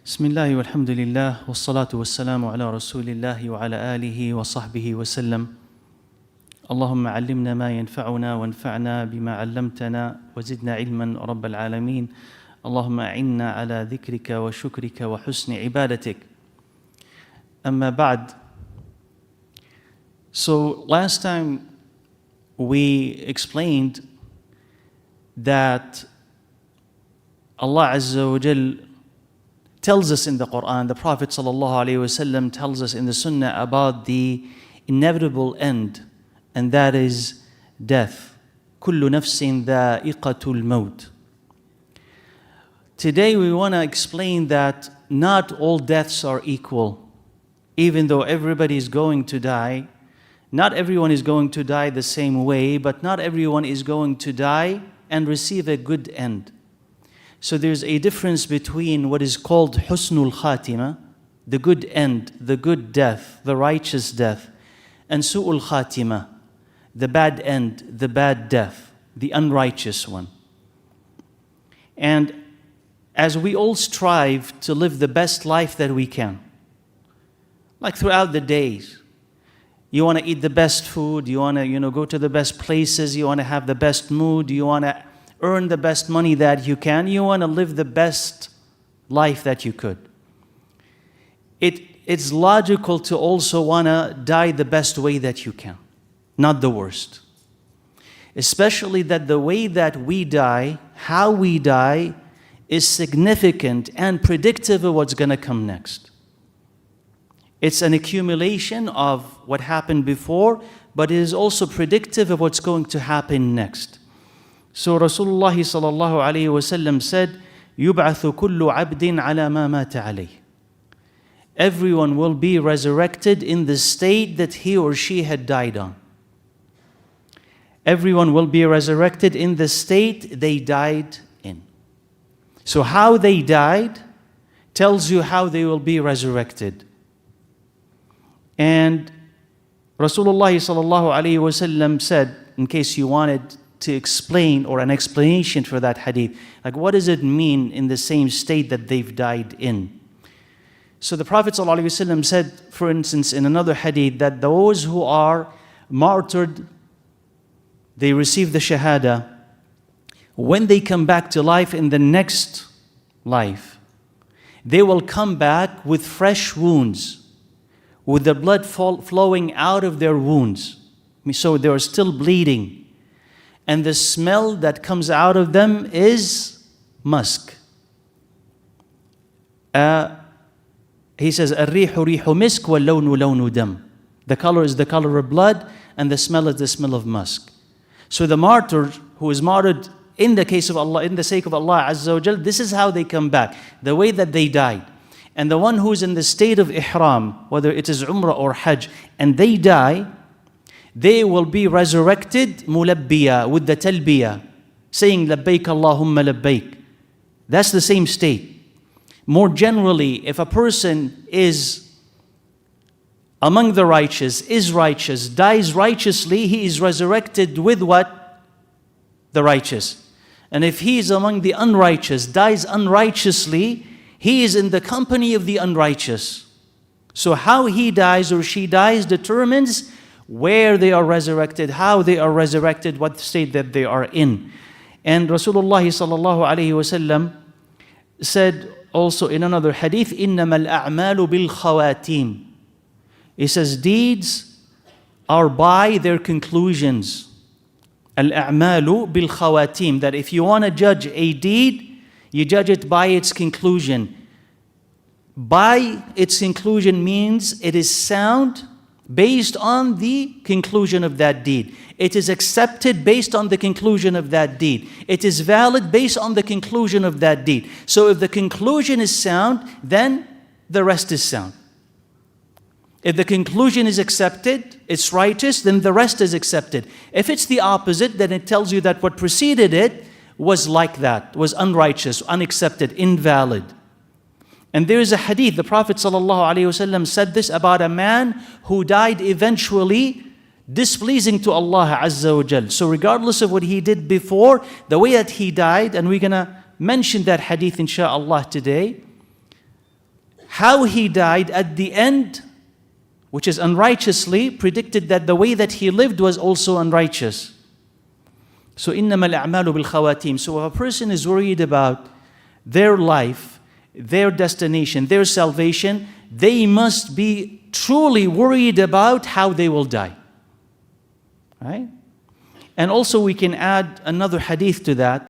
بسم الله والحمد لله والصلاة والسلام على رسول الله وعلى آله وصحبه وسلم. اللهم علمنا ما ينفعنا وانفعنا بما علمتنا وزدنا علما رب العالمين. اللهم أعنا على ذكرك وشكرك وحسن عبادتك. أما بعد. So last time we explained that Allah Azza wa Jal tells us in the Quran, the Prophet sallallahu alaihi wasallam tells us in the Sunnah about the inevitable end, and that is death. كل نفس ذائقة الموت. Today we want to explain that not all deaths are equal. Even though everybody is going to die, not everyone is going to die the same way, but not everyone is going to die and receive a good end. So there's a difference between what is called husnul khatima, the good end, the good death, the righteous death, and su'ul khatima, the bad end, the bad death, the unrighteous one. And as we all strive to live the best life that we can, like throughout the days, you want to eat the best food, you want to go to the best places, you want to have the best mood, you want to earn the best money that you can, you want to live the best life that you could. It's logical to also want to die the best way that you can, not the worst. Especially that the way that we die, how we die, is significant and predictive of what's going to come next. It's an accumulation of what happened before, but it is also predictive of what's going to happen next. So Rasulullah sallallahu alayhi wa sallam said, يُبْعَثُ كُلُّ عَبْدٍ عَلَى مَا مَاتَ عَلَيْهِ. Everyone will be resurrected in the state that he or she had died on. Everyone will be resurrected in the state they died in. So how they died tells you how they will be resurrected. And Rasulullah sallallahu alayhi wa sallam said, in case you wanted to explain or an explanation for that hadith, like what does it mean in the same state that they've died in? So the Prophet sallallahu alayhi wa sallam said, for instance, in another hadith, that those who are martyred, they receive the shahada, when they come back to life in the next life, they will come back with fresh wounds, with the blood flowing out of their wounds. So they are still bleeding. And the smell that comes out of them is musk. He says, الريح ريح مسك واللون لون دم. The color is the color of blood, and the smell is the smell of musk. So the martyr who is martyred in the case of Allah, in the sake of Allah Azza wa Jal, this is how they come back, the way that they died. And the one who is in the state of ihram, whether it is umrah or hajj, and they die, they will be resurrected mulabbiya, with the talbiya, saying labbaik Allahumma labbaik. That's the same state. More generally, if a person is among the righteous, is righteous, dies righteously, he is resurrected with what? The righteous. And if he is among the unrighteous, dies unrighteously, he is in the company of the unrighteous. So how he dies or she dies determines where they are resurrected, how they are resurrected, what state that they are in. And Rasulullah sallallahu alayhi wa sallam said also in another hadith, إِنَّمَا الْأَعْمَالُ بِالْخَوَاتِيمِ. He says, deeds are by their conclusions. الْأَعْمَالُ بِالْخَوَاتِيمِ. That if you want to judge a deed, you judge it by its conclusion. By its conclusion means it is sound based on the conclusion of that deed. It is accepted based on the conclusion of that deed. It is valid based on the conclusion of that deed. So if the conclusion is sound, then the rest is sound. If the conclusion is accepted, it's righteous, then the rest is accepted. If it's the opposite, then it tells you that what preceded it was like that, was unrighteous, unaccepted, invalid. And there is a hadith, the Prophet ﷺ said this about a man who died eventually displeasing to Allah Azza wa Jal. So regardless of what he did before, the way that he died, and we're going to mention that hadith insha'Allah today, how he died at the end, which is unrighteously, predicted that the way that he lived was also unrighteous. So إِنَّمَا الْأَعْمَالُ بِالْخَوَاتِيمِ. So if a person is worried about their life, their destination, their salvation, they must be truly worried about how they will die. Right? And also we can add another hadith to that.